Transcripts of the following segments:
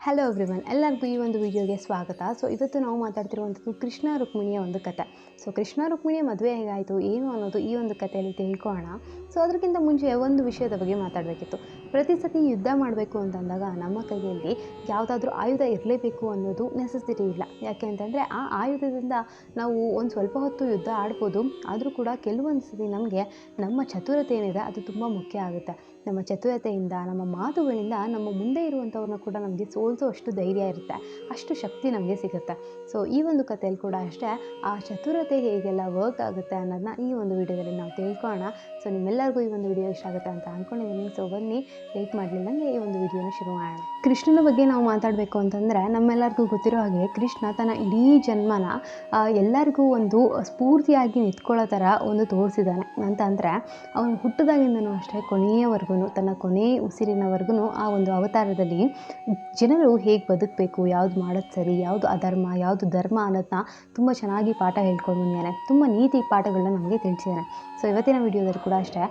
Hello everyone, ಎಲ್ಲರಿಗೂ ಈ ಒಂದು ವಿಡಿಯೋಗೆ ಸ್ವಾಗತ. ಇವತ್ತು ನಾವು ಮಾತಾಡ್ತಿರುವಂಥದ್ದು ಕೃಷ್ಣ ರುಕ್ಮಿಣಿಯ ಒಂದು ಕತೆ. ಕೃಷ್ಣ ರುಕ್ಮಿಣಿಯ ಮದುವೆ ಹೇಗಾಯಿತು ಏನು ಅನ್ನೋದು ಈ ಒಂದು ಕಥೆಯಲ್ಲಿ ತಿಳ್ಕೊಳ್ಳೋಣ. ಅದಕ್ಕಿಂತ ಮುಂಚೆ ಒಂದು ವಿಷಯದ ಬಗ್ಗೆ ಮಾತಾಡಬೇಕಿತ್ತು. ಪ್ರತಿ ಸತಿ ಯುದ್ಧ ಮಾಡಬೇಕು ಅಂತಂದಾಗ ನಮ್ಮ ಕೈಯಲ್ಲಿ ಯಾವುದಾದ್ರೂ ಆಯುಧ ಇರಲೇಬೇಕು ಅನ್ನೋದು ನೆಸೆಸಿಟಿ ಇಲ್ಲ. ಯಾಕೆ ಅಂತಂದರೆ ಆ ಆಯುಧದಿಂದ ನಾವು ಒಂದು ಸ್ವಲ್ಪ ಹೊತ್ತು ಯುದ್ಧ ಆಡ್ಬೋದು. ಆದರೂ ಕೂಡ ಕೆಲವೊಂದು ಸತಿ ನಮಗೆ ನಮ್ಮ ಚತುರತೆ ಏನಿದೆ ಅದು ತುಂಬ ಮುಖ್ಯ ಆಗುತ್ತೆ. ನಮ್ಮ ಚತುರತೆಯಿಂದ, ನಮ್ಮ ಮಾತುಗಳಿಂದ ನಮ್ಮ ಮುಂದೆ ಇರುವಂಥವ್ರನ್ನ ಕೂಡ ನಮಗೆ ಸೋಲಿಸೋ ಅಷ್ಟು ಧೈರ್ಯ ಇರುತ್ತೆ, ಅಷ್ಟು ಶಕ್ತಿ ನಮಗೆ ಸಿಗುತ್ತೆ. ಈ ಒಂದು ಕಥೆಯಲ್ಲಿ ಕೂಡ ಅಷ್ಟೇ ಆ ಚತುರತೆ ಹೇಗೆಲ್ಲ ವರ್ಕ್ ಆಗುತ್ತೆ ಅನ್ನೋದನ್ನ ಈ ಒಂದು ವಿಡಿಯೋದಲ್ಲಿ ನಾವು ತಿಳ್ಕೊಳ್ಳೋಣ. ನಿಮ್ಮೆಲ್ಲರಿಗೂ ಈ ಒಂದು ವಿಡಿಯೋ ಇಷ್ಟ ಆಗುತ್ತೆ ಅಂತ ಅಂದ್ಕೊಂಡಿದ್ದೀನಿ. ಬನ್ನಿ ಲೇಟ್ ಮಾಡಲಿಲ್ಲಂಗೆ ಈ ಒಂದು ವಿಡಿಯೋನ ಶುರು ಮಾಡೋಣ. ಕೃಷ್ಣನ ಬಗ್ಗೆ ನಾವು ಮಾತಾಡಬೇಕು ಅಂತಂದರೆ ನಮ್ಮೆಲ್ಲರಿಗೂ ಗೊತ್ತಿರೋ ಹಾಗೆ ಕೃಷ್ಣ ತನ್ನ ಇಡೀ ಜನ್ಮನ ಎಲ್ಲರಿಗೂ ಒಂದು ಸ್ಫೂರ್ತಿಯಾಗಿ ನಿಂತ್ಕೊಳ್ಳೋ ಥರ ಒಂದು ತೋರಿಸಿದ್ದಾನೆ. ಅಂತಂದರೆ ಅವನು ಹುಟ್ಟಿದಾಗಿಂದನೂ ಅಷ್ಟೇ ಕೊನೆಯವರೆಗೂ, ತನ್ನ ಕೊನೆ ಉಸಿರಿನವರೆಗೂ ಆ ಒಂದು ಅವತಾರದಲ್ಲಿ ಜನರು ಹೇಗೆ ಬದುಕಬೇಕು, ಯಾವುದು ಮಾಡೋದು ಸರಿ, ಯಾವುದು ಅಧರ್ಮ, ಯಾವುದು ಧರ್ಮ ಅನ್ನೋದನ್ನ ತುಂಬ ಚೆನ್ನಾಗಿ ಪಾಠ ಹೇಳ್ಕೊಂಡು ಬಂದಿದ್ದಾನೆ. ತುಂಬ ನೀತಿ ಪಾಠಗಳನ್ನ ನಮಗೆ ತಿಳಿಸಿದ್ದಾನೆ. ಇವತ್ತಿನ ವಿಡಿಯೋದಲ್ಲಿ ಕೂಡ ಅಷ್ಟೇ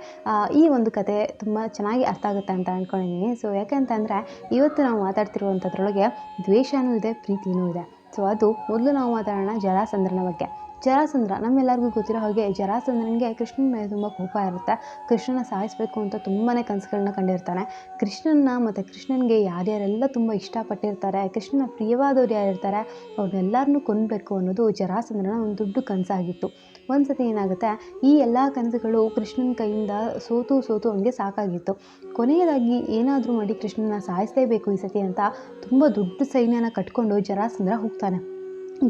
ಈ ಒಂದು ಕತೆ ತುಂಬ ಚೆನ್ನಾಗಿ ಅರ್ಥ ಆಗುತ್ತೆ ಅಂತ ಅಂದ್ಕೊಂಡಿದ್ದೀನಿ. ಯಾಕೆಂತಂದರೆ ಇವತ್ತು ನಾವು ಮಾತಾಡ್ತಿರುವಂಥದ್ರೊಳಗೆ ದ್ವೇಷನೂ ಇದೆ, ಪ್ರೀತಿಯೂ ಇದೆ. ಅದು ಮೊದಲು ನಾವು ಮಾತಾಡೋಣ ಜರಾಸಂದ್ರನ ಬಗ್ಗೆ. ಜರಾಸಂದ್ರ ನಮ್ಮೆಲ್ಲರಿಗೂ ಗೊತ್ತಿರೋ ಹಾಗೆ ಜರಾಸಂದ್ರನಿಗೆ ಕೃಷ್ಣನ ಮೇಲೆ ತುಂಬ ಕೋಪ ಇರುತ್ತೆ. ಕೃಷ್ಣನ ಸಾಯಿಸಬೇಕು ಅಂತ ತುಂಬಾ ಕನಸುಗಳನ್ನ ಕಂಡಿರ್ತಾನೆ. ಕೃಷ್ಣನ ಮತ್ತು ಕೃಷ್ಣನಿಗೆ ಯಾರ್ಯಾರೆಲ್ಲ ತುಂಬ ಇಷ್ಟಪಟ್ಟಿರ್ತಾರೆ, ಕೃಷ್ಣನ ಪ್ರಿಯವಾದವ್ರು ಯಾರಿರ್ತಾರೆ ಅವ್ರನ್ನೆಲ್ಲರನ್ನೂ ಕೊಲ್ಲಬೇಕು ಅನ್ನೋದು ಜರಾಸಂದ್ರನ ಒಂದು ದೊಡ್ಡ ಕನಸಾಗಿತ್ತು. ಒಂದು ಸತಿ ಏನಾಗುತ್ತೆ, ಈ ಎಲ್ಲ ಕನಸುಗಳು ಕೃಷ್ಣನ ಕೈಯಿಂದ ಸೋತು ಅವನಿಗೆ ಸಾಕಾಗಿತ್ತು. ಕೊನೆಯದಾಗಿ ಏನಾದರೂ ಮಾಡಿ ಕೃಷ್ಣನ ಸಾಯಿಸಲೇಬೇಕು ಈ ಸತಿ ಅಂತ ತುಂಬ ದೊಡ್ಡ ಸೈನ್ಯನ ಕಟ್ಕೊಂಡು ಜರಾಸಂದ್ರ ಹೋಗ್ತಾನೆ.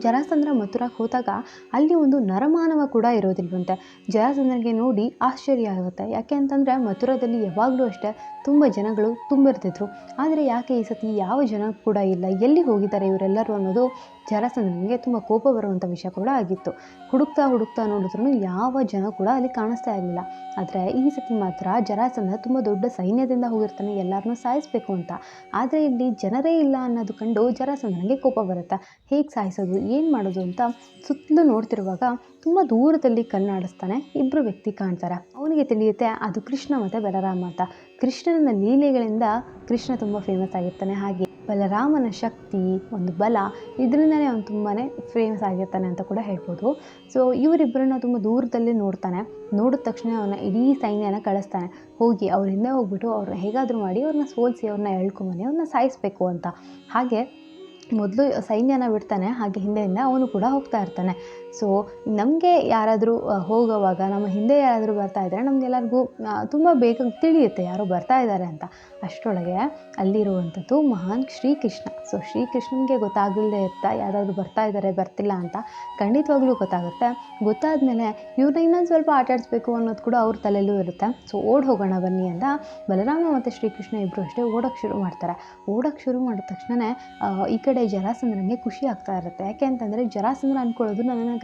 ಜರಾಸಂದ್ರ ಮಥುರಾಗೆ ಹೋದಾಗ ಅಲ್ಲಿ ಒಂದು ನರಮಾನವ ಕೂಡ ಇರೋದಿಲ್ವಂತೆ. ಜರಾಸಂದ್ರನಿಗೆ ನೋಡಿ ಆಶ್ಚರ್ಯ ಆಗುತ್ತೆ. ಯಾಕೆ ಅಂತಂದರೆ ಮಥುರಾದಲ್ಲಿ ಯಾವಾಗಲೂ ಅಷ್ಟೇ ತುಂಬ ಜನಗಳು ತುಂಬಿರ್ತಿದ್ರು. ಆದರೆ ಯಾಕೆ ಈ ಸತಿ ಯಾವ ಜನ ಕೂಡ ಇಲ್ಲ, ಎಲ್ಲಿ ಹೋಗಿದ್ದಾರೆ ಇವರೆಲ್ಲರೂ ಅನ್ನೋದು ಜರಾಸಂದ್ರನಿಗೆ ತುಂಬ ಕೋಪ ಬರುವಂಥ ವಿಷಯ ಕೂಡ ಆಗಿತ್ತು. ಹುಡುಕ್ತಾ ನೋಡಿದ್ರು ಯಾವ ಜನ ಕೂಡ ಅಲ್ಲಿ ಕಾಣಿಸ್ತಾ ಇರಲಿಲ್ಲ. ಆದರೆ ಈ ಸತಿ ಮಾತ್ರ ಜರಾಸಂದ್ರ ತುಂಬ ದೊಡ್ಡ ಸೈನ್ಯದಿಂದ ಹೋಗಿರ್ತಾನೆ ಎಲ್ಲರನ್ನೂ ಸಾಯಿಸಬೇಕು ಅಂತ. ಆದರೆ ಇಲ್ಲಿ ಜನರೇ ಇಲ್ಲ ಅನ್ನೋದು ಕಂಡು ಜರಾಸಂದ್ರನಿಗೆ ಕೋಪ ಬರುತ್ತೆ. ಹೇಗೆ ಸಾಯಿಸೋದು, ಏನು ಮಾಡೋದು ಅಂತ ಸುತ್ತಲೂ ನೋಡ್ತಿರುವಾಗ ತುಂಬ ದೂರದಲ್ಲಿ ಕಣ್ಣಾಡಿಸ್ತಾನೆ. ಇಬ್ಬರು ವ್ಯಕ್ತಿ ಕಾಣ್ತಾರೆ. ಅವನಿಗೆ ತಿಳಿಯುತ್ತೆ ಅದು ಕೃಷ್ಣ ಮತ್ತು ಬಲರಾಮ ಅಂತ. ಕೃಷ್ಣನ ಲೀಲೆಗಳಿಂದ ಕೃಷ್ಣ ತುಂಬ ಫೇಮಸ್ ಆಗಿರ್ತಾನೆ. ಹಾಗೆ ಬಲರಾಮನ ಶಕ್ತಿ, ಒಂದು ಬಲ, ಇದರಿಂದನೇ ಅವನು ತುಂಬಾ ಫೇಮಸ್ ಆಗಿರ್ತಾನೆ ಅಂತ ಕೂಡ ಹೇಳ್ಬೋದು. ಇವರಿಬ್ಬರನ್ನ ತುಂಬ ದೂರದಲ್ಲಿ ನೋಡ್ತಾನೆ. ನೋಡಿದ ತಕ್ಷಣ ಅವನ ಇಡೀ ಸೈನ್ಯನ ಕಳಿಸ್ತಾನೆ. ಹೋಗಿ ಅವ್ರ ಹಿಂದೆ ಹೋಗ್ಬಿಟ್ಟು ಅವ್ರನ್ನ ಹೇಗಾದರೂ ಮಾಡಿ ಅವ್ರನ್ನ ಸೋಲಿಸಿ ಅವ್ರನ್ನ ಎಳ್ಕೊಂಬನ್ನಿ, ಅವ್ರನ್ನ ಸಾಯಿಸಬೇಕು ಅಂತ. ಹಾಗೆ ಮೊದಲು ಸೈನ್ಯನ ಬಿಡ್ತಾನೆ, ಹಾಗೆ ಹಿಂದೆಯಿಂದ ಅವನು ಕೂಡ ಹೋಗ್ತಾ ಇರ್ತಾನೆ. ನಮಗೆ ಯಾರಾದರೂ ಹೋಗೋವಾಗ ನಮ್ಮ ಹಿಂದೆ ಯಾರಾದರೂ ಬರ್ತಾ ಇದ್ದರೆ ನಮಗೆಲ್ಲರಿಗೂ ತುಂಬ ಬೇಗ ತಿಳಿಯುತ್ತೆ ಯಾರೋ ಬರ್ತಾ ಇದ್ದಾರೆ ಅಂತ. ಅಷ್ಟರೊಳಗೆ ಅಲ್ಲಿರುವಂಥದ್ದು ಮಹಾನ್ ಶ್ರೀಕೃಷ್ಣ. ಶ್ರೀಕೃಷ್ಣನಿಗೆ ಗೊತ್ತಾಗಲಿಲ್ಲದೆ ಇರ್ತಾ ಯಾರಾದರೂ ಬರ್ತಾ ಇದ್ದಾರೆ ಬರ್ತಿಲ್ಲ ಅಂತ ಖಂಡಿತವಾಗ್ಲೂ ಗೊತ್ತಾಗುತ್ತೆ. ಗೊತ್ತಾದಮೇಲೆ ಇವ್ರನ್ನ ಇನ್ನೊಂದು ಸ್ವಲ್ಪ ಆಟಾಡಿಸ್ಬೇಕು ಅನ್ನೋದು ಕೂಡ ಅವ್ರ ತಲೆಯಲ್ಲೂ ಇರುತ್ತೆ. ಓಡಿ ಹೋಗೋಣ ಬನ್ನಿ ಅಂತ ಬಲರಾಮ ಮತ್ತು ಶ್ರೀಕೃಷ್ಣ ಇಬ್ಬರು ಅಷ್ಟೇ ಓಡೋಕ್ಕೆ ಶುರು ಮಾಡ್ತಾರೆ. ಓಡೋಕ್ಕೆ ಶುರು ಮಾಡಿದ ತಕ್ಷಣ ಈ ಕಡೆ ಜರಾಸಂದ್ರನಿಗೆ ಖುಷಿ ಆಗ್ತಾ ಇರುತ್ತೆ. ಯಾಕೆ ಅಂತಂದರೆ ಜರಾಸಂದ್ರ ಅಂದ್ಕೊಳ್ಳೋದು ನನ್ನ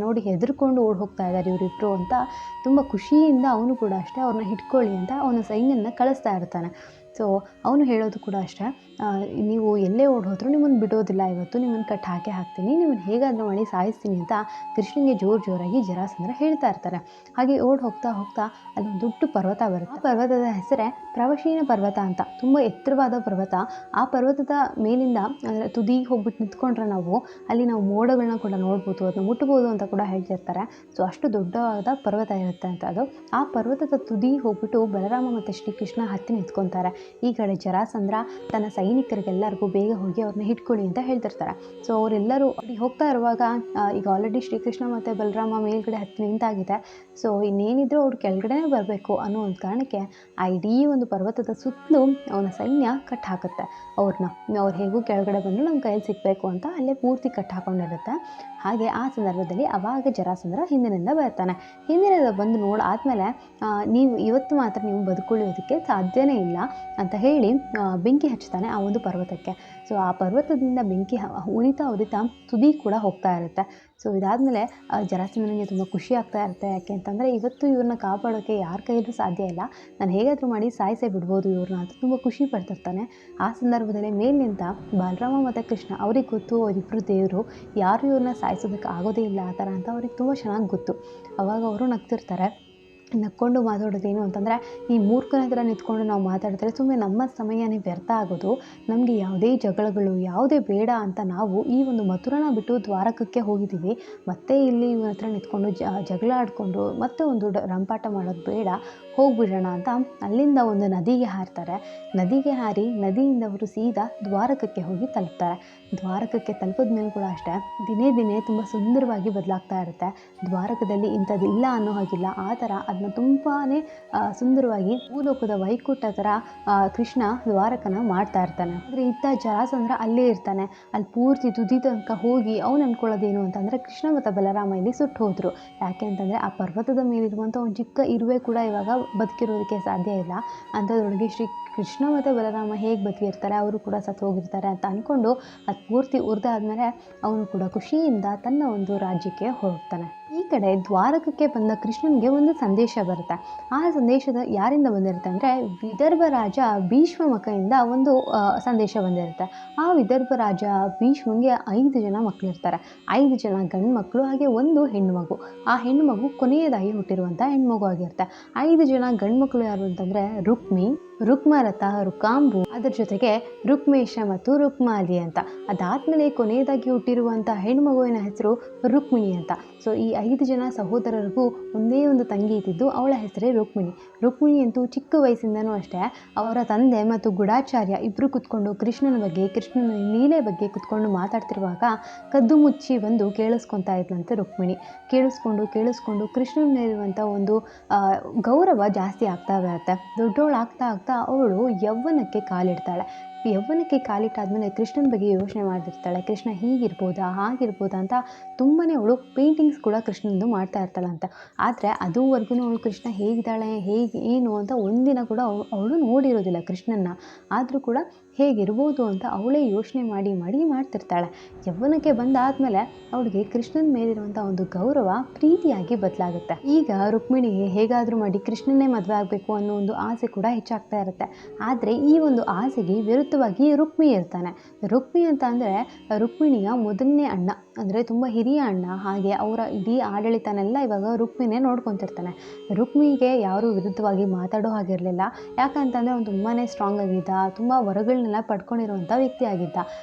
ನೋಡಿ ಹೆದರ್ಕೊಂಡು ಓಡಿ ಹೋಗ್ತಾ ಇದ್ದಾರೆ ಇವರಿಬ್ಬರು ಅಂತ ತುಂಬ ಖುಷಿಯಿಂದ ಅವನು ಕೂಡ ಅಷ್ಟೇ ಅವ್ರನ್ನ ಹಿಡ್ಕೊಳ್ಳಿ ಅಂತ ಅವನ ಸೈನ್ಯನ ಕಳಿಸ್ತಾ ಇರ್ತಾನೆ. ಅವನು ಹೇಳೋದು ಕೂಡ ಅಷ್ಟೇ, ನೀವು ಎಲ್ಲೇ ಓಡಿ ಹೋದರೂ ನಿಮ್ಮನ್ನು ಬಿಡೋದಿಲ್ಲ, ಇವತ್ತು ನಿಮ್ಮನ್ನು ಕಟ್ಟಿ ಹಾಕ್ತೀನಿ, ನಿಮ್ಮನ್ನು ಹೇಗಾದರೂ ಮಾಡಿ ಸಾಯಿಸ್ತೀನಿ ಅಂತ ಕೃಷ್ಣನಿಗೆ ಜೋರಾಗಿ ಜರಾಸಂದ್ರ ಹೇಳ್ತಾ ಇರ್ತಾರೆ. ಹಾಗೆ ಓಡಿ ಹೋಗ್ತಾ ಅಲ್ಲಿ ಒಂದು ದೊಡ್ಡ ಪರ್ವತ ಬರುತ್ತೆ. ಆ ಪರ್ವತದ ಹೆಸರೇ ಪ್ರವಶೀನ ಪರ್ವತ ಅಂತ. ತುಂಬ ಎತ್ತರವಾದ ಪರ್ವತ. ಆ ಪರ್ವತದ ಮೇಲಿಂದ ಅಂದರೆ ತುದಿಗೆ ಹೋಗ್ಬಿಟ್ಟು ನಿಂತ್ಕೊಂಡ್ರೆ ನಾವು ಅಲ್ಲಿ ನಾವು ಮೋಡಗಳನ್ನ ಕೂಡ ನೋಡ್ಬೋದು, ಅದನ್ನ ಮುಟ್ಬೋದು ಅಂತ ಕೂಡ ಹೇಳ್ತಿರ್ತಾರೆ. ಅಷ್ಟು ದೊಡ್ಡವಾದ ಪರ್ವತ ಇರುತ್ತೆ ಅಂತ ಅದು. ಆ ಪರ್ವತದ ತುದಿಗೆ ಹೋಗ್ಬಿಟ್ಟು ಬಲರಾಮ ಮತ್ತು ಶ್ರೀಕೃಷ್ಣ ಹತ್ತಿ ನಿಂತ್ಕೊತಾರೆ. ಈ ಕಡೆ ಜರಾಸಂದ್ರ ತನ್ನ ಸೈನಿಕರಿಗೆಲ್ಲರಿಗೂ ಬೇಗ ಹೋಗಿ ಅವ್ರನ್ನ ಹಿಡ್ಕೊಳ್ಳಿ ಅಂತ ಹೇಳ್ತಿರ್ತಾರೆ. ಅವರೆಲ್ಲರೂ ಅಲ್ಲಿ ಹೋಗ್ತಾ ಇರುವಾಗ ಈಗ ಆಲ್ರೆಡಿ ಶ್ರೀಕೃಷ್ಣ ಮತ್ತು ಬಲರಾಮ ಮೇಲ್ಗಡೆ ಹತ್ತಿ ನಿಂತಾಗಿದೆ. ಇನ್ನೇನಿದ್ರು ಅವ್ರು ಕೆಳಗಡೆನೇ ಬರಬೇಕು ಅನ್ನೋ ಒಂದು ಕಾರಣಕ್ಕೆ ಆ ಇಡೀ ಒಂದು ಪರ್ವತದ ಸುತ್ತಲೂ ಅವನ ಸೈನ್ಯ ಕಟ್ ಹಾಕುತ್ತೆ ಅವ್ರನ್ನ. ಅವ್ರು ಹೇಗೂ ಕೆಳಗಡೆ ಬಂದು ನಮ್ಮ ಕೈಯಲ್ಲಿ ಸಿಗಬೇಕು ಅಂತ ಅಲ್ಲೇ ಪೂರ್ತಿ ಕಟ್ ಹಾಕೊಂಡಿರುತ್ತೆ. ಹಾಗೆ ಆ ಸಂದರ್ಭದಲ್ಲಿ ಅವಾಗ ಜರಾಸಂದ್ರ ಹಿಂದಿನಿಂದ ಬರ್ತಾನೆ. ಹಿಂದಿನಿಂದ ಬಂದು ನೋಡಾದ್ಮೇಲೆ ನೀವು ಇವತ್ತು ಮಾತ್ರ ನೀವು ಬದುಕೊಳ್ಳೋದಕ್ಕೆ ಸಾಧ್ಯನೇ ಇಲ್ಲ ಅಂತ ಹೇಳಿ ಬೆಂಕಿ ಹಚ್ತಾನೆ ಆ ಒಂದು ಪರ್ವತಕ್ಕೆ. ಆ ಪರ್ವತದಿಂದ ಬೆಂಕಿ ಉರಿತಾ ತುದಿ ಕೂಡ ಹೋಗ್ತಾ ಇರುತ್ತೆ. ಇದಾದಮೇಲೆ ಜರಾಸಂದ್ರನಿಗೆ ತುಂಬ ಖುಷಿ ಆಗ್ತಾ ಇರುತ್ತೆ. ಯಾಕೆ ಅಂತಂದರೆ ಇವತ್ತು ಇವ್ರನ್ನ ಕಾಪಾಡೋಕ್ಕೆ ಯಾರ ಕೈಯಲ್ಲೂ ಸಾಧ್ಯ ಇಲ್ಲ, ನಾನು ಹೇಗಾದರೂ ಮಾಡಿ ಸಾಯಿಸೇ ಬಿಡ್ಬೋದು ಇವ್ರನ್ನ ಅಂತ ತುಂಬ ಖುಷಿ ಪಡ್ತಿರ್ತಾನೆ. ಆ ಸಂದರ್ಭದಲ್ಲಿ ಮೇಲಿನಿಂದ ಬಲರಾಮ ಮತ್ತು ಕೃಷ್ಣ ಅವ್ರಿಗೆ ಗೊತ್ತು ಅವರಿಬ್ಬರು ದೇವರು, ಯಾರು ಇವ್ರನ್ನ ಸಾಯಿಸೋದಕ್ಕೆ ಆಗೋದೇ ಇಲ್ಲ ಆ ಥರ ಅಂತ ಅವ್ರಿಗೆ ತುಂಬ ಚೆನ್ನಾಗಿ ಗೊತ್ತು. ಅವಾಗ ಅವರು ನಗ್ತಿರ್ತಾರೆ. ನಕ್ಕೊಂಡು ಮಾತಾಡೋದೇನು ಅಂತಂದರೆ, ಈ ಮೂರ್ಖನ ಹತ್ರ ನಿಂತ್ಕೊಂಡು ನಾವು ಮಾತಾಡಿದ್ರೆ ಸುಮ್ಮನೆ ನಮ್ಮ ಸಮಯನೇ ವ್ಯರ್ಥ ಆಗೋದು. ನಮಗೆ ಯಾವುದೇ ಜಗಳಗಳು ಯಾವುದೇ ಬೇಡ ಅಂತ ನಾವು ಈ ಒಂದು ಮಥುರನ ಬಿಟ್ಟು ದ್ವಾರಕಕ್ಕೆ ಹೋಗಿದ್ದೀವಿ. ಮತ್ತೆ ಇಲ್ಲಿ ಇವನ ಹತ್ರ ನಿಂತ್ಕೊಂಡು ಜಗಳ ಆಡಿಕೊಂಡು ಮತ್ತೆ ಒಂದು ರಂಪಾಟ ಮಾಡೋದು ಬೇಡ, ಹೋಗಿಬಿಡೋಣ ಅಂತ ಅಲ್ಲಿಂದ ಒಂದು ನದಿಗೆ ಹಾರ್ತಾರೆ. ನದಿಗೆ ಹಾರಿ ನದಿಯಿಂದ ಅವರು ಸೀದಾ ದ್ವಾರಕಕ್ಕೆ ಹೋಗಿ ತಲುಪ್ತಾರೆ. ದ್ವಾರಕಕ್ಕೆ ತಲುಪಿದ ಮೇಲೆ ಕೂಡ ಅಷ್ಟೇ, ದಿನೇ ದಿನೇ ತುಂಬ ಸುಂದರವಾಗಿ ಬದಲಾಗ್ತಾ ಇರುತ್ತೆ. ದ್ವಾರಕದಲ್ಲಿ ಇಂಥದ್ದಿಲ್ಲ ಅನ್ನೋ ಹಾಗಿಲ್ಲ, ಆ ಥರ ಅದನ್ನ ತುಂಬಾ ಸುಂದರವಾಗಿ ಭೂಲೋಕದ ವೈಕುಂಠ ಥರ ಕೃಷ್ಣ ದ್ವಾರಕನ ಮಾಡ್ತಾ ಇರ್ತಾನೆ. ಆದರೆ ಇತ್ತ ಜರಾಸಂದ್ರ ಅಲ್ಲೇ ಇರ್ತಾನೆ. ಅಲ್ಲಿ ಪೂರ್ತಿ ತುದಿ ತನಕ ಹೋಗಿ ಅವ್ನು ಅಂದ್ಕೊಳ್ಳೋದೇನು ಅಂತಂದರೆ, ಕೃಷ್ಣ ಮತ್ತು ಬಲರಾಮ ಇಲ್ಲಿ ಸುಟ್ಟು ಹೋದರು. ಯಾಕೆ ಅಂತಂದರೆ ಆ ಪರ್ವತದ ಮೇಲಿರುವಂಥ ಒಂದು ಚಿಕ್ಕ ಇರುವೆ ಕೂಡ ಇವಾಗ ಬದುಕಿರೋದಕ್ಕೆ ಸಾಧ್ಯ ಇಲ್ಲ. ಅಂಥದ್ರೊಳಗೆ ಕೃಷ್ಣ ಮತ್ತು ಬಲರಾಮ ಹೇಗೆ ಬದುಕಿರ್ತಾರೆ, ಅವರು ಕೂಡ ಸತ್ತು ಹೋಗಿರ್ತಾರೆ ಅಂತ ಅಂದ್ಕೊಂಡು ಅದು ಪೂರ್ತಿ ಉರಿದಾದ್ಮೇಲೆ ಅವನು ಕೂಡ ಖುಷಿಯಿಂದ ತನ್ನ ಒಂದು ರಾಜ್ಯಕ್ಕೆ ಹೊರಡ್ತಾನೆ. ಈ ಕಡೆ ದ್ವಾರಕಕ್ಕೆ ಬಂದ ಕೃಷ್ಣನಿಗೆ ಒಂದು ಸಂದೇಶ ಬರುತ್ತೆ. ಆ ಸಂದೇಶದ ಯಾರಿಂದ ಬಂದಿರುತ್ತೆ ಅಂದರೆ, ವಿದರ್ಭ ರಾಜ ಭೀಷ್ಮ ಮಕಯಿಂದ ಒಂದು ಸಂದೇಶ ಬಂದಿರುತ್ತೆ. ಆ ವಿದರ್ಭ ರಾಜ ಭೀಷ್ಮಂಗೆ 5 ಜನ ಮಕ್ಕಳಿರ್ತಾರೆ. 5 ಜನ ಗಂಡು ಮಕ್ಕಳು, ಹಾಗೆ ಒಂದು ಹೆಣ್ಣು ಮಗು. ಆ ಹೆಣ್ಣು ಮಗು ಕೊನೆಯದಾಗಿ ಹುಟ್ಟಿರುವಂಥ ಹೆಣ್ಮಗು ಆಗಿರುತ್ತೆ. 5 ಜನ ಗಂಡು ಮಕ್ಕಳು ಯಾರು ಅಂತಂದರೆ, ರುಕ್ಮಿ, ರುಕ್ಮರಥ, ರುಕಾಂಬು, ಅದರ ಜೊತೆಗೆ ರುಕ್ಮೇಶ ಮತ್ತು ರುಕ್ಮಾಲಿ ಅಂತ. ಅದಾದಮೇಲೆ ಕೊನೆಯದಾಗಿ ಹುಟ್ಟಿರುವಂಥ ಹೆಣ್ಮಗುವಿನ ಹೆಸರು ರುಕ್ಮಿಣಿ ಅಂತ. ಸೊ ಈ 5 ಜನ ಸಹೋದರರಿಗೂ ಒಂದೇ ಒಂದು ತಂಗಿ ಇದ್ದಿದ್ದು, ಅವಳ ಹೆಸರೇ ರುಕ್ಮಿಣಿ. ರುಕ್ಮಿಣಿ ಅಂತೂ ಚಿಕ್ಕ ವಯಸ್ಸಿಂದನೂ ಅಷ್ಟೇ ಅವರ ತಂದೆ ಮತ್ತು ಗುಡಾಚಾರ್ಯ ಇಬ್ಬರು ಕುತ್ಕೊಂಡು ಕೃಷ್ಣನ ಬಗ್ಗೆ, ಕೃಷ್ಣನ ಲೀಲೆ ಬಗ್ಗೆ ಕುತ್ಕೊಂಡು ಮಾತಾಡ್ತಿರುವಾಗ ಕದ್ದು ಮುಚ್ಚಿ ಬಂದು ಕೇಳಿಸ್ಕೊತಾ ಇದ್ಲಂತೆ ರುಕ್ಮಿಣಿ. ಕೇಳಿಸ್ಕೊಂಡು ಕೃಷ್ಣನ ಮೇಲಿರುವಂಥ ಒಂದು ಗೌರವ ಜಾಸ್ತಿ ಆಗ್ತಾ ಬರುತ್ತೆ. ದೊಡ್ಡವಳು ಆಗ್ತಾ ಅವಳು ಯೌವನಕ್ಕೆ ಕಾಲಿಡ್ತಾಳೆ. ಯೌವನಕ್ಕೆ ಕಾಲಿಟ್ಟಾದ್ಮೇಲೆ ಕೃಷ್ಣನ ಬಗ್ಗೆ ಯೋಚನೆ ಮಾಡ್ತಿರ್ತಾಳೆ. ಕೃಷ್ಣ ಹೀಗಿರ್ಬೋದಾ ಹಾಗಿರ್ಬೋದಾ ಅಂತ ತುಂಬಾ ಅವಳು ಪೇಂಟಿಂಗ್ಸ್ ಕೂಡ ಕೃಷ್ಣಂದು ಮಾಡ್ತಾ ಇರ್ತಾಳಂತೆ. ಆದರೆ ಅದುವರೆಗೂ ಅವಳು ಕೃಷ್ಣ ಹೇಗಿದ್ದಾಳೆ, ಹೇಗೆ ಏನು ಅಂತ ಒಂದಿನ ಕೂಡ ಅವಳು ನೋಡಿರೋದಿಲ್ಲ ಕೃಷ್ಣನ್ನ. ಆದರೂ ಕೂಡ ಹೇಗಿರ್ಬೋದು ಅಂತ ಅವಳೇ ಯೋಚನೆ ಮಾಡಿ ಮಾಡ್ತಿರ್ತಾಳೆ. ಯೌವನಕ್ಕೆ ಬಂದಾದಮೇಲೆ ಅವಳಿಗೆ ಕೃಷ್ಣನ ಮೇಲಿರುವಂಥ ಒಂದು ಗೌರವ ಪ್ರೀತಿಯಾಗಿ ಬದಲಾಗುತ್ತೆ. ಈಗ ರುಕ್ಮಿಣಿಗೆ ಹೇಗಾದರೂ ಮಾಡಿ ಕೃಷ್ಣನ್ನೇ ಮದುವೆ ಆಗಬೇಕು ಅನ್ನೋ ಒಂದು ಆಸೆ ಕೂಡ ಹೆಚ್ಚಾಗ್ತಾ ಇರುತ್ತೆ. ಆದರೆ ಈ ಒಂದು ಆಸೆಗೆ ವಿರುದ್ಧವಾಗಿ ರುಕ್ಮಿ ಇರ್ತಾನೆ. ರುಕ್ಮಿ ಅಂತ ಅಂದರೆ ರುಕ್ಮಿಣಿಯ ಮೊದಲನೇ ಅಣ್ಣ, ಅಂದರೆ ತುಂಬ ಹಿರಿಯ ಅಣ್ಣ. ಹಾಗೆ ಅವರ ಇಡೀ ಆಡಳಿತನೆಲ್ಲ ಇವಾಗ ರುಕ್ಮಿನೇ ನೋಡ್ಕೊತಿರ್ತಾನೆ. ರುಕ್ಮಿಗೆ ಯಾರೂ ವಿರುದ್ಧವಾಗಿ ಮಾತಾಡೋ ಹಾಗಿರಲಿಲ್ಲ. ಯಾಕಂತಂದರೆ ಅವನು ತುಂಬಾ ಸ್ಟ್ರಾಂಗ್ ಆಗಿದ್ದ, ತುಂಬ ವರಗಳನ್ನೆಲ್ಲ ಪಡ್ಕೊಂಡಿರುವಂಥ ವ್ಯಕ್ತಿ ಆಗಿದ್ದ.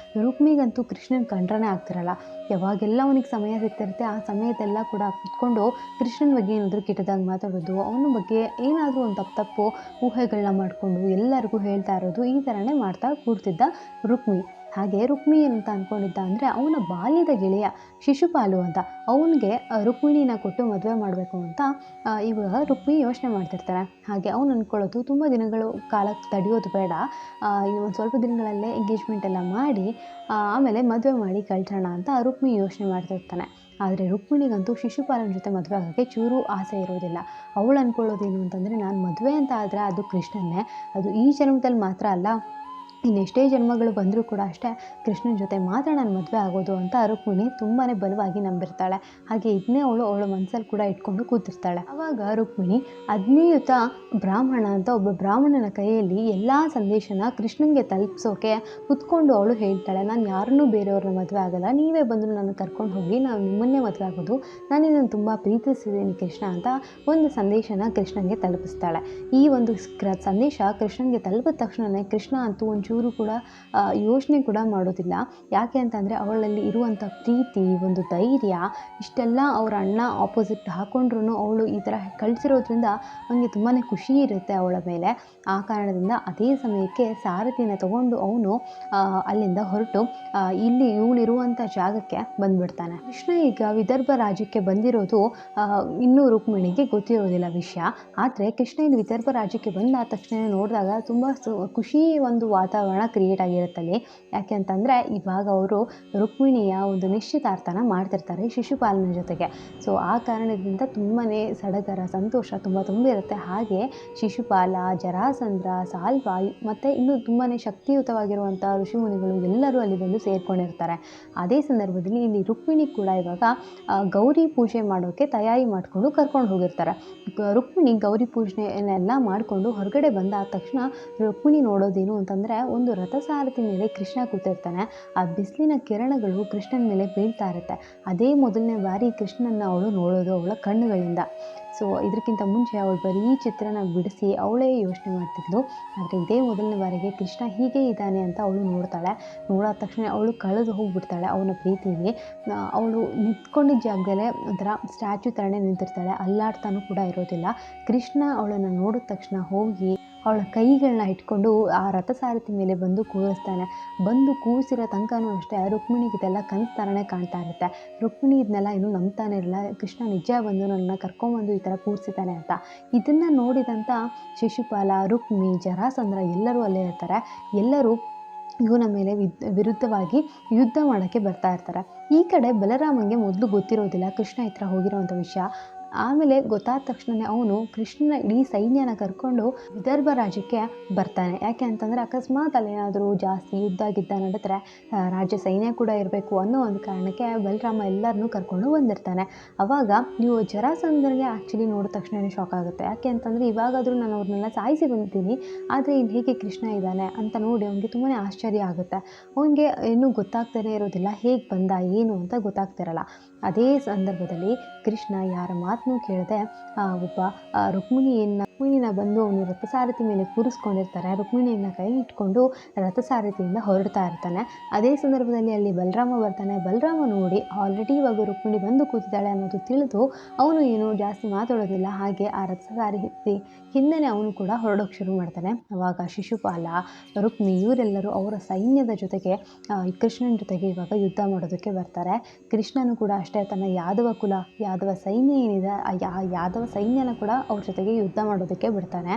ರುಕ್ಮಿಗಂತೂ ಕೃಷ್ಣನ ಕಂಡ್ರೇ ಆಗ್ತಿರಲ್ಲ. ಯಾವಾಗೆಲ್ಲ ಅವನಿಗೆ ಸಮಯ ಸಿಗ್ತಿರುತ್ತೆ ಆ ಸಮಯದೆಲ್ಲ ಕೂಡ ಕುತ್ಕೊಂಡು ಕೃಷ್ಣನ ಬಗ್ಗೆ ಏನಾದರೂ ಕೆಟ್ಟದಾಗಿ ಮಾತಾಡೋದು, ಅವನ ಬಗ್ಗೆ ಏನಾದರೂ ಒಂದು ತಪ್ಪು ಊಹೆಗಳನ್ನ ಮಾಡಿಕೊಂಡು ಎಲ್ಲರಿಗೂ ಹೇಳ್ತಾ ಇರೋದು, ಈ ಥರನೇ ಮಾಡ್ತಾ ಕೂರ್ತಿದ್ದ ರುಕ್ಮಿ. ಹಾಗೆ ರುಕ್ಮಿ ಅಂತ ಅಂದ್ಕೊಂಡಿದ್ದ ಅಂದರೆ ಅವನ ಬಾಲ್ಯದ ಗೆಳೆಯ ಶಿಶುಪಾಲು ಅಂತ, ಅವನಿಗೆ ರುಕ್ಮಿಣಿನ ಕೊಟ್ಟು ಮದುವೆ ಮಾಡಬೇಕು ಅಂತ ಇವಾಗ ರುಕ್ಮಿ ಯೋಚನೆ ಮಾಡ್ತಿರ್ತಾರೆ. ಹಾಗೆ ಅವನು ಅಂದ್ಕೊಳ್ಳೋದು ತುಂಬ ದಿನಗಳು ಕಾಲಕ್ಕೆ ತಡೆಯೋದು ಬೇಡ, ಒಂದು ಸ್ವಲ್ಪ ದಿನಗಳಲ್ಲೇ ಎಂಗೇಜ್ಮೆಂಟ್ ಎಲ್ಲ ಮಾಡಿ ಆಮೇಲೆ ಮದುವೆ ಮಾಡಿ ಕಳ್ಸೋಣ ಅಂತ ರುಕ್ಮಿ ಯೋಚನೆ ಮಾಡ್ತಿರ್ತಾನೆ. ಆದರೆ ರುಕ್ಮಿಣಿಗಂತೂ ಶಿಶುಪಾಲನ ಜೊತೆ ಮದುವೆ ಆಗೋಕ್ಕೆ ಚೂರು ಆಸೆ ಇರೋದಿಲ್ಲ. ಅವಳು ಅಂದ್ಕೊಳ್ಳೋದೇನು ಅಂತಂದರೆ, ನಾನು ಮದುವೆ ಅಂತ ಆದರೆ ಅದು ಕೃಷ್ಣನ್ನೇ, ಅದು ಈ ಜನ್ಮದಲ್ಲಿ ಮಾತ್ರ ಅಲ್ಲ, ಇನ್ನೆಷ್ಟೇ ಜನ್ಮಗಳು ಬಂದರೂ ಕೂಡ ಅಷ್ಟೇ ಕೃಷ್ಣನ ಜೊತೆ ಮಾತ್ರ ನಾನು ಮದುವೆ ಆಗೋದು ಅಂತ ರುಕ್ಮಿಣಿ ತುಂಬಾ ಬಲವಾಗಿ ನಂಬಿರ್ತಾಳೆ. ಹಾಗೆ ಇದನ್ನೇ ಅವಳ ಮನಸ್ಸಲ್ಲಿ ಕೂಡ ಇಟ್ಕೊಂಡು ಕೂತಿರ್ತಾಳೆ. ಆವಾಗ ರುಕ್ಮಿಣಿ ಅಗ್ನಿಯುತ ಬ್ರಾಹ್ಮಣ ಅಂತ ಒಬ್ಬ ಬ್ರಾಹ್ಮಣನ ಕೈಯಲ್ಲಿ ಎಲ್ಲ ಸಂದೇಶನ ಕೃಷ್ಣನಿಗೆ ತಲುಪಿಸೋಕೆ ಕುತ್ಕೊಂಡು ಅವಳು ಹೇಳ್ತಾಳೆ, ನಾನು ಯಾರನ್ನೂ ಬೇರೆಯವ್ರನ್ನ ಮದುವೆ ಆಗಲ್ಲ, ನೀವೇ ಬಂದು ನನ್ನ ಕರ್ಕೊಂಡು ಹೋಗಿ, ನಾವು ನಿಮ್ಮನ್ನೇ ಮದುವೆ ಆಗೋದು, ನಾನು ನಿನ್ನನ್ನು ತುಂಬ ಪ್ರೀತಿಸಿದ್ದೀನಿ ಕೃಷ್ಣ ಅಂತ ಒಂದು ಸಂದೇಶನ ಕೃಷ್ಣನಿಗೆ ತಲುಪಿಸ್ತಾಳೆ. ಈ ಒಂದು ಸಂದೇಶ ಕೃಷ್ಣನಿಗೆ ತಲುಪಿದ ತಕ್ಷಣವೇ ಕೃಷ್ಣ ಅಂತೂ ಒಂಚೂರು ಕೂಡ ಯೋಚನೆ ಕೂಡ ಮಾಡೋದಿಲ್ಲ. ಯಾಕೆ ಅಂತಂದರೆ ಅವಳಲ್ಲಿ ಇರುವಂಥ ಪ್ರೀತಿ, ಒಂದು ಧೈರ್ಯ, ಇಷ್ಟೆಲ್ಲ ಅವರ ಅಣ್ಣ ಆಪೋಸಿಟ್ ಹಾಕ್ಕೊಂಡ್ರೂ ಅವಳು ಈ ಥರ ಕಳಿಸಿರೋದ್ರಿಂದ ಅವನಿಗೆ ತುಂಬಾ ಖುಷಿ ಇರುತ್ತೆ ಅವಳ ಮೇಲೆ. ಆ ಕಾರಣದಿಂದ ಅದೇ ಸಮಯಕ್ಕೆ ಸಾರಥಿನ ತಗೊಂಡು ಅವನು ಅಲ್ಲಿಂದ ಹೊರಟು ಇಲ್ಲಿ ಇವಳಿರುವಂಥ ಜಾಗಕ್ಕೆ ಬಂದುಬಿಡ್ತಾನೆ. ಕೃಷ್ಣ ಈಗ ವಿದರ್ಭ ರಾಜ್ಯಕ್ಕೆ ಬಂದಿರೋದು ಇನ್ನೂ ರುಕ್ಮಿಣಿಗೆ ಗೊತ್ತಿರೋದಿಲ್ಲ ವಿಷಯ. ಆದರೆ ಕೃಷ್ಣ ಇಲ್ಲಿ ವಿದರ್ಭ ರಾಜ್ಯಕ್ಕೆ ಬಂದ ತಕ್ಷಣ ನೋಡಿದಾಗ ತುಂಬ ಖುಷಿ ಒಂದು ವಾತಾವರಣ ಕ್ರಿಯೇಟ್ ಆಗಿರುತ್ತಲ್ಲಿ. ಯಾಕೆ ಅಂತಂದರೆ ಇವಾಗ ಅವರು ರುಕ್ಮಿಣಿಯ ಒಂದು ನಿಶ್ಚಿತಾರ್ಥನ ಮಾಡ್ತಿರ್ತಾರೆ ಶಿಶುಪಾಲನ ಜೊತೆಗೆ. ಸೊ ಆ ಕಾರಣದಿಂದ ತುಂಬಾ ಸಡಗರ, ಸಂತೋಷ ತುಂಬಿರುತ್ತೆ. ಹಾಗೆ ಶಿಶುಪಾಲ, ಜರಾಸಂದ್ರ, ಸಾಲ್ವ ಮತ್ತು ಇನ್ನೂ ತುಂಬಾ ಶಕ್ತಿಯುತವಾಗಿರುವಂಥ ಋಷಿಮುನಿಗಳು ಎಲ್ಲರೂ ಅಲ್ಲಿ ಬಂದು ಸೇರ್ಕೊಂಡಿರ್ತಾರೆ. ಅದೇ ಸಂದರ್ಭದಲ್ಲಿ ಇಲ್ಲಿ ರುಕ್ಮಿಣಿ ಕೂಡ ಇವಾಗ ಗೌರಿ ಪೂಜೆ ಮಾಡೋಕ್ಕೆ ತಯಾರಿ ಮಾಡಿಕೊಂಡು ಕರ್ಕೊಂಡು ಹೋಗಿರ್ತಾರೆ. ರುಕ್ಮಿಣಿ ಗೌರಿ ಪೂಜೆನೆಲ್ಲ ಮಾಡಿಕೊಂಡು ಹೊರಗಡೆ ಬಂದ ತಕ್ಷಣ ರುಕ್ಮಿಣಿ ನೋಡೋದೇನು ಅಂತಂದರೆ, ಒಂದು ರಥಸಾರಥಿ ಮೇಲೆ ಕೃಷ್ಣ ಕೂತಿರ್ತಾನೆ. ಆ ಬಿಸಿಲಿನ ಕಿರಣಗಳು ಕೃಷ್ಣನ ಮೇಲೆ ಬೀಳ್ತಾ ಇರುತ್ತೆ. ಅದೇ ಮೊದಲನೇ ಬಾರಿ ಕೃಷ್ಣನ ಅವಳು ನೋಡೋದು ಅವಳ ಕಣ್ಣುಗಳಿಂದ. ಸೊ ಇದಕ್ಕಿಂತ ಮುಂಚೆ ಅವಳು ಬರೀ ಚಿತ್ರನ ಬಿಡಿಸಿ ಅವಳೇ ಯೋಚನೆ ಮಾಡ್ತಿದ್ಲು. ಆದರೆ ಇದೇ ಮೊದಲನೇ ಬಾರಿಗೆ ಕೃಷ್ಣ ಹೀಗೆ ಇದ್ದಾನೆ ಅಂತ ಅವಳು ನೋಡ್ತಾಳೆ. ನೋಡಾದ ತಕ್ಷಣ ಅವಳು ಕಳೆದು ಹೋಗಿಬಿಡ್ತಾಳೆ ಅವನ ಪ್ರೀತಿಗೆ. ಅವಳು ನಿಂತ್ಕೊಂಡಿದ್ದ ಜಾಗದಲ್ಲೇ ಒಂಥರ ಸ್ಟ್ಯಾಚ್ಯೂ ಥರನೇ ನಿಂತಿರ್ತಾಳೆ, ಅಲ್ಲಾಡ್ತಾನೂ ಕೂಡ ಇರೋದಿಲ್ಲ. ಕೃಷ್ಣ ಅವಳನ್ನು ನೋಡಿದ ತಕ್ಷಣ ಹೋಗಿ ಅವಳ ಕೈಗಳನ್ನ ಇಟ್ಕೊಂಡು ಆ ರಥಸಾರಥಿ ಮೇಲೆ ಬಂದು ಕೂರಿಸ್ತಾನೆ. ಬಂದು ಕೂರಿಸಿರೋ ತನಕನೂ ಅಷ್ಟೇ ರುಕ್ಮಿಣಿಗೆ ಇದೆಲ್ಲ ಕನಸು ಥರನೇ ಕಾಣ್ತಾ ಇರುತ್ತೆ. ರುಕ್ಮಿಣಿ ಇದನ್ನೆಲ್ಲ ಇನ್ನೂ ನಂಬ್ತಾನೆ ಇರಲ್ಲ, ಕೃಷ್ಣ ನಿಜ ಬಂದು ನನ್ನ ಕರ್ಕೊಂಬಂದು ಈ ಥರ ಕೂರಿಸಿದ್ದಾನೆ ಅಂತ. ಇದನ್ನು ನೋಡಿದಂಥ ಶಿಶುಪಾಲ, ರುಕ್ಮಿ, ಜರಾಸಂದ್ರ ಎಲ್ಲರೂ ಅಲ್ಲೇ ಇರ್ತಾರೆ. ಎಲ್ಲರೂ ಇವನ ಮೇಲೆ ವಿರುದ್ಧವಾಗಿ ಯುದ್ಧ ಮಾಡೋಕ್ಕೆ ಬರ್ತಾ ಇರ್ತಾರೆ. ಈ ಕಡೆ ಬಲರಾಮನಿಗೆ ಮೊದಲು ಗೊತ್ತಿರೋದಿಲ್ಲ ಕೃಷ್ಣ ಈ ಥರ ಹೋಗಿರೋವಂಥ ವಿಷಯ. ಆಮೇಲೆ ಗೊತ್ತಾದ ತಕ್ಷಣವೇ ಅವನು ಕೃಷ್ಣನ ಇಡೀ ಸೈನ್ಯನ ಕರ್ಕೊಂಡು ವಿದರ್ಭ ರಾಜ್ಯಕ್ಕೆ ಬರ್ತಾನೆ. ಯಾಕೆ ಅಂತಂದರೆ ಅಕಸ್ಮಾತ್ ಅಲ್ಲೇನಾದರೂ ಜಾಸ್ತಿ ಯುದ್ಧ ಗಿದ್ದ ನಡೆದ್ರೆ ರಾಜ್ಯ ಸೈನ್ಯ ಕೂಡ ಇರಬೇಕು ಅನ್ನೋ ಒಂದು ಕಾರಣಕ್ಕೆ ಬಲರಾಮ ಎಲ್ಲರನ್ನೂ ಕರ್ಕೊಂಡು ಬಂದಿರ್ತಾನೆ. ಆವಾಗ ನೀವು ಜರಾಸಂಧನಿಗೆ ಆ್ಯಕ್ಚುಲಿ ನೋಡಿದ ತಕ್ಷಣ ಶಾಕ್ ಆಗುತ್ತೆ. ಯಾಕೆ ಅಂತಂದರೆ ಇವಾಗಾದರೂ ನಾನು ಅವ್ರನ್ನೆಲ್ಲ ಸಾಯಿಸಿ ಬಂದಿದ್ದೀನಿ, ಆದರೆ ಇಲ್ಲಿ ಹೇಗೆ ಕೃಷ್ಣ ಇದ್ದಾನೆ ಅಂತ ನೋಡಿ ಅವನಿಗೆ ತುಂಬಾ ಆಶ್ಚರ್ಯ ಆಗುತ್ತೆ. ಅವನಿಗೆ ಇನ್ನೂ ಗೊತ್ತಾಗ್ತಾನೆ ಇರೋದಿಲ್ಲ ಹೇಗೆ ಬಂದ ಏನು ಅಂತ ಗೊತ್ತಾಗ್ತಿರಲ್ಲ. ಅದೇ ಸಂದರ್ಭದಲ್ಲಿ ಕೃಷ್ಣ ಯಾರ ಮಾತನ್ನೂ ಕೇಳದೆ ಒಬ್ಬ ರುಕ್ಮಿಣಿನ ಬಂದು ಅವನು ರಥಸಾರಥಿ ಮೇಲೆ ಕೂರಿಸ್ಕೊಂಡಿರ್ತಾರೆ. ರುಕ್ಮಿಣಿಯನ್ನು ಕೈ ಇಟ್ಕೊಂಡು ರಥಸಾರಥಿಯಿಂದ ಹೊರಡ್ತಾ ಇರ್ತಾನೆ. ಅದೇ ಸಂದರ್ಭದಲ್ಲಿ ಅಲ್ಲಿ ಬಲರಾಮ ಬರ್ತಾನೆ. ಬಲರಾಮ ನೋಡಿ ಆಲ್ರೆಡಿ ಇವಾಗ ರುಕ್ಮಿಣಿ ಬಂದು ಕೂತಿದ್ದಾಳೆ ಅನ್ನೋದು ತಿಳಿದು ಅವನು ಏನು ಜಾಸ್ತಿ ಮಾತಾಡೋದಿಲ್ಲ, ಹಾಗೆ ಆ ರಥಸಾರಥಿ ಹಿಂದೆನೇ ಅವನು ಕೂಡ ಹೊರಡೋಕ್ಕೆ ಶುರು ಮಾಡ್ತಾನೆ. ಆವಾಗ ಶಿಶುಪಾಲ, ರುಕ್ಮಿ ಇವರೆಲ್ಲರೂ ಅವರ ಸೈನ್ಯದ ಜೊತೆಗೆ ಕೃಷ್ಣನ ಜೊತೆಗೆ ಇವಾಗ ಯುದ್ಧ ಮಾಡೋದಕ್ಕೆ ಬರ್ತಾರೆ. ಕೃಷ್ಣನು ಕೂಡ ಅಷ್ಟೇ ತನ್ನ ಯಾದವ ಸೈನ್ಯ ಏನಿದೆ ಆ ಯಾದವ ಸೈನ್ಯನ ಕೂಡ ಅವ್ರ ಜೊತೆಗೆ ಯುದ್ಧ ಮಾಡೋದಕ್ಕೆ ಬಿಡ್ತಾನೆ.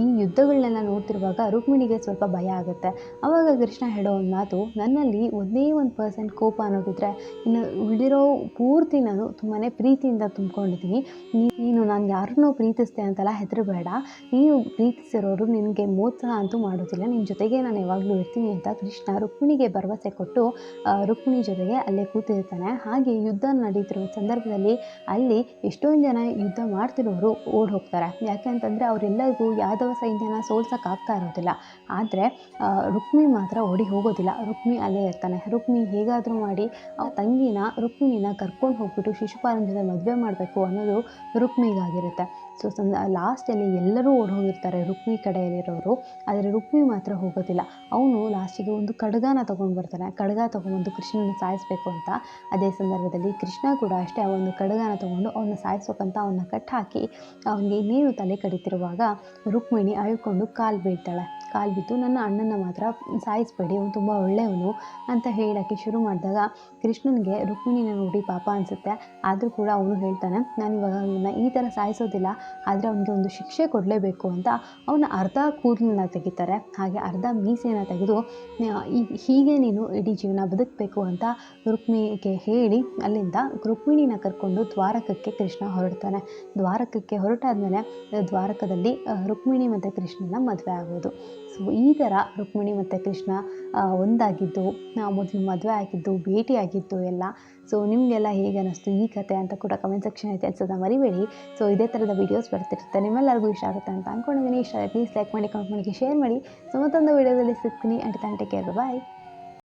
ಈ ಯುದ್ಧಗಳನ್ನೆಲ್ಲ ನೋಡ್ತಿರುವಾಗ ರುಕ್ಮಿಣಿಗೆ ಸ್ವಲ್ಪ ಭಯ ಆಗುತ್ತೆ. ಆವಾಗ ಕೃಷ್ಣ ಹೇಳೋ ಒಂದು ಮಾತು, ನನ್ನಲ್ಲಿ 1% ಕೋಪ ಅನ್ನೋದಿದ್ರೆ ಇನ್ನು ಉಳಿದಿರೋ ಪೂರ್ತಿ ನಾನು ತುಂಬಾ ಪ್ರೀತಿಯಿಂದ ತುಂಬ್ಕೊಂಡಿದ್ದೀನಿ. ನೀನು ನಾನು ಯಾರನ್ನೋ ಪ್ರೀತಿಸ್ತೆ ಅಂತೆಲ್ಲ ಹೆದರಬೇಡ, ನೀನು ಪ್ರೀತಿಸಿರೋರು ನಿನಗೆ ಮೋಸ ಅಂತೂ ಮಾಡೋದಿಲ್ಲ, ನಿನ್ನ ಜೊತೆಗೆ ನಾನು ಯಾವಾಗಲೂ ಇರ್ತೀನಿ ಅಂತ ಕೃಷ್ಣ ರುಕ್ಮಿಣಿಗೆ ಭರವಸೆ ಕೊಟ್ಟು ರುಕ್ಮಿಣಿ ಜೊತೆಗೆ ಅಲ್ಲೇ ಕೂತಿರ್ತಾನೆ. ಹಾಗೆ ಯುದ್ಧ ನಡೀತಿರೋ ಸಂದರ್ಭದಲ್ಲಿ ಅಲ್ಲಿ ಎಷ್ಟೊಂದು ಜನ ಯುದ್ಧ ಮಾಡ್ತಿರೋರು ಓಡಿ ಹೋಗ್ತಾರೆ. ಯಾಕೆ ಅಂತಂದರೆ ಅವರೆಲ್ಲರಿಗೂ ಯಾದವ ಸೈನ್ಯನ ಸೋಲ್ಸೋಕ್ಕಾಗ್ತಾ ಇರೋದಿಲ್ಲ. ಆದರೆ ರುಕ್ಮಿ ಮಾತ್ರ ಓಡಿ ಹೋಗೋದಿಲ್ಲ, ರುಕ್ಮಿ ಅಲ್ಲೇ ಇರ್ತಾನೆ. ರುಕ್ಮಿ ಹೇಗಾದರೂ ಮಾಡಿ ಆ ರುಕ್ಮಿಣಿನ ಕರ್ಕೊಂಡು ಹೋಗ್ಬಿಟ್ಟು ಶಿಶುಪಾಲನ ಜೊತೆ ಮದುವೆ ಮಾಡಬೇಕು ಅನ್ನೋದು ರುಕ್ಮಿಗಾಗಿರುತ್ತೆ. ಸೊ ಲಾಸ್ಟಲ್ಲಿ ಎಲ್ಲರೂ ಓಡಿ ಹೋಗಿರ್ತಾರೆ ರುಕ್ಮಿ ಕಡೆಯಲ್ಲಿರೋರು, ಆದರೆ ರುಕ್ಮಿ ಮಾತ್ರ ಹೋಗೋದಿಲ್ಲ. ಅವನು ಲಾಸ್ಟಿಗೆ ಒಂದು ಖಡ್ಗನ ತೊಗೊಂಡು ಬರ್ತಾನೆ. ಖಡ್ಗ ತೊಗೊಂಡ್ಬಂದು ಕೃಷ್ಣನ ಸಾಯಿಸಬೇಕು ಅಂತ. ಅದೇ ಸಂದರ್ಭದಲ್ಲಿ ಕೃಷ್ಣ ಕೂಡ ಅಷ್ಟೇ ಆ ಒಂದು ಖಡ್ಗನ ತೊಗೊಂಡು ಅವನ್ನ ಸಾಯಿಸೋಕ್ಕಂತ ಅವನ್ನ ಕಟ್ ಹಾಕಿ ಅವನಿಗೆ ಇನ್ನೇನು ತಲೆ ಕಡಿತಿರುವಾಗ ರುಕ್ಮಿಣಿ ಅಳ್ಕೊಂಡು ಕಾಲು ಬೀಳ್ತಾಳೆ. ಕಾಲು ಬಿದ್ದು ನನ್ನ ಅಣ್ಣನ ಮಾತ್ರ ಸಾಯಿಸಬೇಡಿ, ಅವನು ತುಂಬ ಒಳ್ಳೆಯವನು ಅಂತ ಹೇಳೋಕ್ಕೆ ಶುರು ಮಾಡಿದಾಗ ಕೃಷ್ಣನಿಗೆ ರುಕ್ಮಿಣಿನ ನೋಡಿ ಪಾಪ ಅನಿಸುತ್ತೆ. ಆದರೂ ಕೂಡ ಅವನು ಹೇಳ್ತಾನೆ, ನಾನಿವಾಗ ಅವನ್ನ ಈ ಥರ ಸಾಯಿಸೋದಿಲ್ಲ, ಆದರೆ ಅವನಿಗೆ ಒಂದು ಶಿಕ್ಷೆ ಕೊಡಲೇಬೇಕು ಅಂತ ಅವನ ಅರ್ಧ ಕೂದಲನ್ನ ತೆಗಿತಾರೆ. ಹಾಗೆ ಅರ್ಧ ಮೀಸೆಯನ್ನು ತೆಗೆದು ಹೀಗೆ ನೀನು ಇಡೀ ಜೀವನ ಬದುಕಬೇಕು ಅಂತ ರುಕ್ಮಿಣಿಗೆ ಹೇಳಿ ಅಲ್ಲಿಂದ ರುಕ್ಮಿಣಿನ ಕರ್ಕೊಂಡು ದ್ವಾರಕಕ್ಕೆ ಕೃಷ್ಣ ಹೊರಡ್ತಾನೆ. ದ್ವಾರಕಕ್ಕೆ ಹೊರಟಾದ್ಮೇಲೆ ದ್ವಾರಕದಲ್ಲಿ ರುಕ್ಮಿಣಿ ಮತ್ತು ಕೃಷ್ಣನ ಮದುವೆ ಆಗೋದು. ಸೊ ಈ ಥರ ರುಕ್ಮಿಣಿ ಮತ್ತು ಕೃಷ್ಣ ಒಂದಾಗಿದ್ದು, ಮೊದಲು ಮದುವೆ ಆಗಿದ್ದು, ಭೇಟಿಯಾಗಿದ್ದು ಎಲ್ಲ. ಸೊ ನಿಮಗೆಲ್ಲ ಹೇಗೆ ಅನ್ನಿಸ್ತು ಈ ಕತೆ ಅಂತ ಕೂಡ ಕಮೆಂಟ್ ಸೆಕ್ಷನಲ್ಲಿ ತಿಳಿಸೋದನ್ನ ಮರಿಬೇಡಿ. ಸೊ ಇದೇ ಥರದ ವೀಡಿಯೋಸ್ ಬರ್ತಿರುತ್ತೆ, ನಿಮ್ಮೆಲ್ಲರಿಗೂ ಇಷ್ಟ ಆಗುತ್ತೆ ಅಂತ ಅಂದ್ಕೊಂಡಿದ್ದೀನಿ. ಇಷ್ಟ ಆದರೆ ಪ್ಲೀಸ್ ಲೈಕ್ ಮಾಡಿ, ಕಮೆಂಟ್ ಮಾಡಿ, ಶೇರ್ ಮಾಡಿ. ಸೊ ಮತ್ತೊಂದು ವೀಡಿಯೋದಲ್ಲಿ ಸಿಗ್ತೀನಿ. And take care, bye.